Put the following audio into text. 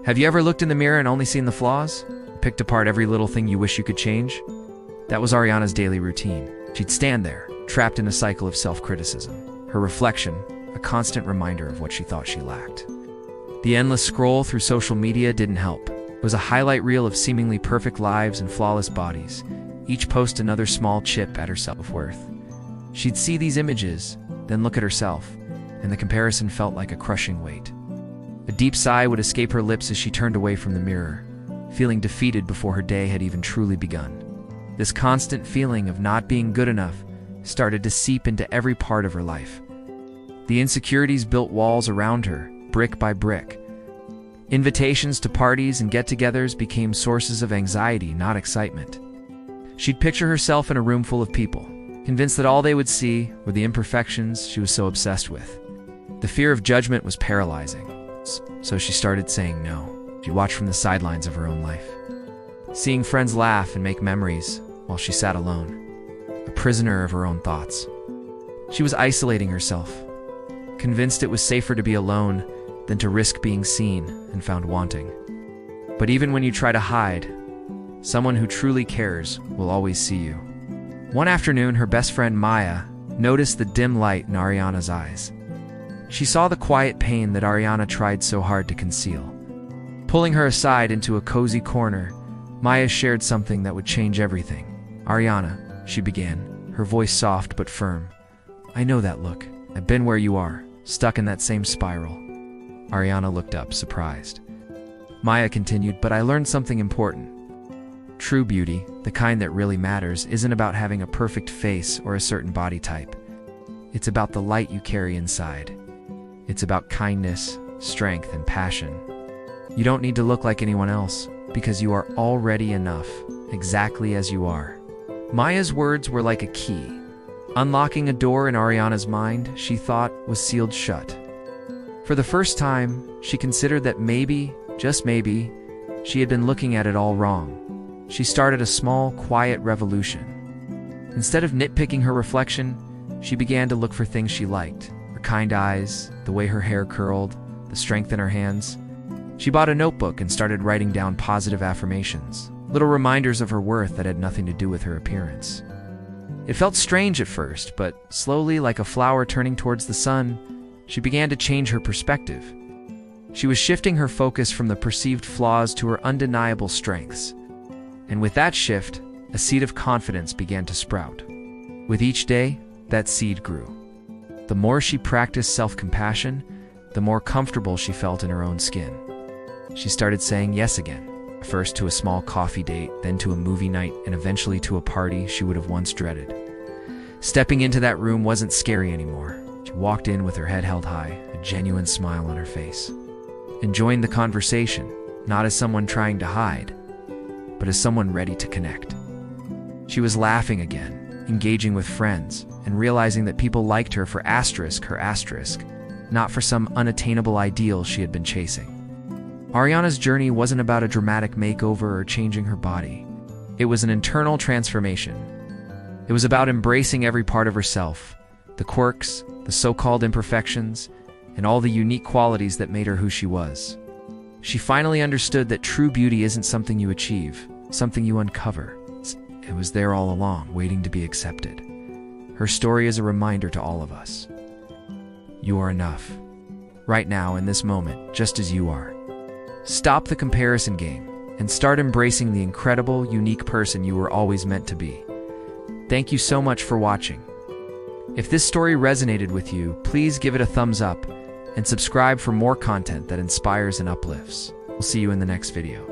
Have you ever looked in the mirror and only seen the flaws? Picked apart every little thing you wish you could change? That was Ariana's daily routine. She'd stand there, trapped in a cycle of self-criticism. Her reflection, a constant reminder of what she thought she lacked. The endless scroll through social media didn't help. It was a highlight reel of seemingly perfect lives and flawless bodies, each post another small chip at her self-worth. She'd see these images, then look at herself, and the comparison felt like a crushing weight. A deep sigh would escape her lips as she turned away from the mirror, feeling defeated before her day had even truly begun. This constant feeling of not being good enough started to seep into every part of her life. The insecurities built walls around her, brick by brick. Invitations to parties and get-togethers became sources of anxiety, not excitement. She'd picture herself in a room full of people, convinced that all they would see were the imperfections she was so obsessed with. The fear of judgment was paralyzing, so she started saying no. She watched from the sidelines of her own life, seeing friends laugh and make memories while she sat alone, a prisoner of her own thoughts. She was isolating herself, convinced it was safer to be alone than to risk being seen and found wanting. But even when you try to hide, someone who truly cares will always see you. One afternoon, her best friend Maya noticed the dim light in Ariana's eyes. She saw the quiet pain that Ariana tried so hard to conceal. Pulling her aside into a cozy corner, Maya shared something that would change everything. "Ariana," she began, her voice soft but firm. "I know that look. I've been where you are, stuck in that same spiral." Ariana looked up, surprised. Maya continued, "But I learned something important. True beauty, the kind that really matters, isn't about having a perfect face or a certain body type. It's about the light you carry inside. It's about kindness, strength, and passion. You don't need to look like anyone else, because you are already enough, exactly as you are." Maya's words were like a key, unlocking a door in Ariana's mind she thought was sealed shut. For the first time, she considered that maybe, just maybe, she had been looking at it all wrong. She started a small, quiet revolution. Instead of nitpicking her reflection, she began to look for things she liked: her kind eyes, the way her hair curled, the strength in her hands. She bought a notebook and started writing down positive affirmations, little reminders of her worth that had nothing to do with her appearance. It felt strange at first, but slowly, like a flower turning towards the sun, she began to change her perspective. She was shifting her focus from the perceived flaws to her undeniable strengths. And with that shift, a seed of confidence began to sprout. With each day, that seed grew. The more she practiced self-compassion, the more comfortable she felt in her own skin. She started saying yes again, first to a small coffee date, then to a movie night, and eventually to a party she would have once dreaded. Stepping into that room wasn't scary anymore. She walked in with her head held high, a genuine smile on her face, enjoying the conversation, not as someone trying to hide, but as someone ready to connect. She was laughing again, engaging with friends, and realizing that people liked her for her asterisk, not for some unattainable ideal she had been chasing. Ariana's journey wasn't about a dramatic makeover or changing her body. It was an internal transformation. It was about embracing every part of herself, the quirks, the so-called imperfections, and all the unique qualities that made her who she was. She finally understood that true beauty isn't something you achieve, something you uncover. It was there all along, waiting to be accepted. Her story is a reminder to all of us. You are enough. Right now, in this moment, just as you are. Stop the comparison game and start embracing the incredible, unique person you were always meant to be. Thank you so much for watching. If this story resonated with you, please give it a thumbs up and subscribe for more content that inspires and uplifts. We'll see you in the next video.